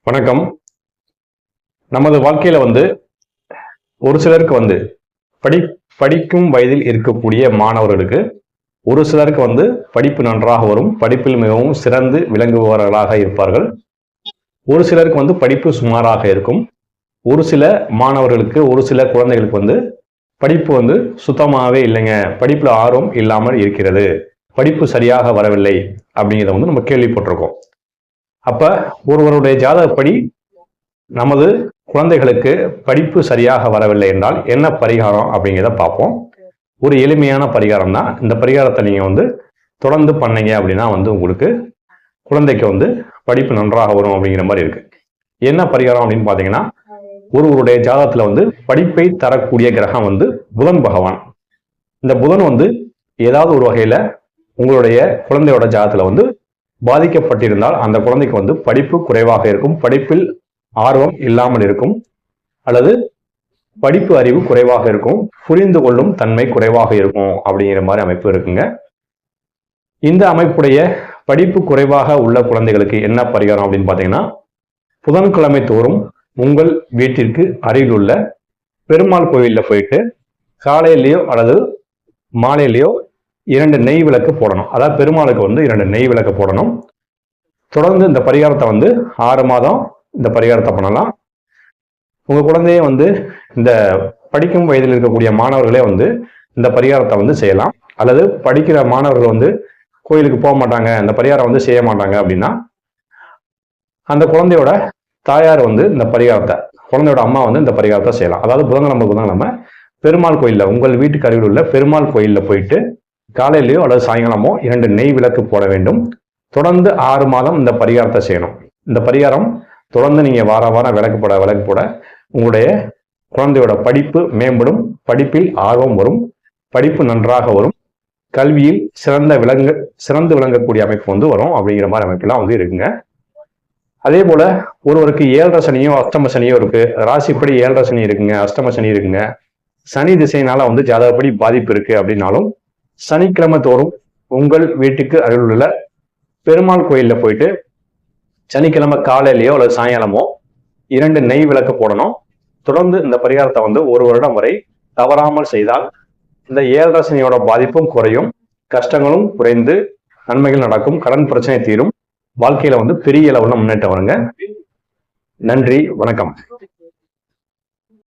வணக்கம். நமது வாழ்க்கையில ஒரு சிலருக்கு படிக்கும் வயதில் இருக்கக்கூடிய மாணவர்களுக்கு ஒரு சிலருக்கு படிப்பு நன்றாக வரும், படிப்பில் மிகவும் சிறந்து விளங்குபவர்களாக இருப்பார்கள். ஒரு சிலருக்கு படிப்பு சுமாராக இருக்கும். ஒரு சில மாணவர்களுக்கு, ஒரு சில குழந்தைகளுக்கு படிப்பு சுத்தமாகவே இல்லைங்க, படிப்புல ஆர்வம் இல்லாமல் இருக்கிறது, படிப்பு சரியாக வரவில்லை அப்படிங்கிறத நம்ம கேள்விப்பட்டிருக்கோம். அப்ப ஒருவருடைய ஜாதகப்படி நமது குழந்தைகளுக்கு படிப்பு சரியாக வரவில்லை என்றால் என்ன பரிகாரம் அப்படிங்கிறத பார்ப்போம். ஒரு எளிமையான பரிகாரம் தான். இந்த பரிகாரத்தை நீங்க தொடர்ந்து பண்ணீங்க அப்படின்னா உங்களுக்கு குழந்தைக்கு படிப்பு நன்றாக வரும் அப்படிங்கிற மாதிரி இருக்கு. என்ன பரிகாரம் அப்படின்னு பாத்தீங்கன்னா, ஒருவருடைய ஜாதகத்துல படிப்பை தரக்கூடிய கிரகம் புதன் பகவான். இந்த புதன் ஏதாவது ஒரு வகையில உங்களுடைய குழந்தையோட ஜாதகத்துல பாதிக்கப்பட்டிருந்தால் அந்த குழந்தைக்கு படிப்பு குறைவாக இருக்கும், படிப்பில் ஆர்வம் இல்லாமல் இருக்கும், அல்லது படிப்பு அறிவு குறைவாக இருக்கும், புரிந்து கொள்ளும் தன்மை குறைவாக இருக்கும் அப்படிங்கிற மாதிரி அமைப்பு இருக்குங்க. இந்த அமைப்புடைய படிப்பு குறைவாக உள்ள குழந்தைகளுக்கு என்ன பரிகாரம் அப்படின்னு பாத்தீங்கன்னா, புதன்கிழமை தோறும் உங்கள் வீட்டிற்கு அருகில் உள்ள பெருமாள் கோயில்ல போயிட்டு காலையிலேயோ அல்லது மாலையிலேயோ 2 நெய் விளக்கு போடணும். அதாவது பெருமாளுக்கு 2 நெய் விளக்கு போடணும். தொடர்ந்து இந்த பரிகாரத்தை 6 மாதம் இந்த பரிகாரத்தை பண்ணலாம். உங்க குழந்தையே இந்த படிக்கும் வயதில் இருக்கக்கூடிய மாணவர்களே இந்த பரிகாரத்தை செய்யலாம். அல்லது படிக்கிற மாணவர்கள் கோயிலுக்கு போக மாட்டாங்க, இந்த பரிகாரம் செய்ய மாட்டாங்க அப்படின்னா, அந்த குழந்தையோட தாயார் இந்த பரிகாரத்தை, குழந்தையோட அம்மா இந்த பரிகாரத்தை செய்யலாம். அதாவது புதன்கிழமை பெருமாள் கோயில்ல, உங்கள் வீட்டுக்கு அருகில் உள்ள பெருமாள் கோயில்ல போயிட்டு காலையிலேயோ அல்லது சாயங்காலமோ 2 நெய் விளக்கு போட வேண்டும். தொடர்ந்து 6 மாதம் இந்த பரிகாரத்தை செய்யணும். இந்த பரிகாரம் தொடர்ந்து நீங்க வாரம் விளக்கு போட உங்களுடைய குழந்தையோட படிப்பு மேம்படும், படிப்பில் ஆர்வம் வரும், படிப்பு நன்றாக வரும், கல்வியில் சிறந்து விளங்கக்கூடிய அமைப்பு வரும் அப்படிங்கிற மாதிரி அமைப்பெல்லாம் இருக்குங்க. அதே போல ஒருவருக்கு 7.5 சனியோ அஷ்டம சனியோ இருக்கு, ராசிப்படி 7.5 சனி இருக்குங்க, அஷ்டம சனி இருக்குங்க, சனி திசையினால ஜாதகப்படி பாதிப்பு இருக்கு அப்படின்னாலும் சனிக்கிழமை தோறும் உங்கள் வீட்டுக்கு அருகில் உள்ள பெருமாள் கோயில்ல போயிட்டு சனிக்கிழமை காலையிலேயோ அல்லது சாயங்காலமோ 2 நெய் விளக்கு போடணும். தொடர்ந்து இந்த பரிகாரத்தை 1 வருடம் வரை தவறாமல் செய்தால் இந்த 7.5 சனியோட பாதிப்பும் குறையும், கஷ்டங்களும் குறைந்து நன்மைகள் நடக்கும், கடன் பிரச்சனை தீரும், வாழ்க்கையில பெரிய அளவுல முன்னேற்றம் வருங்க. நன்றி, வணக்கம்.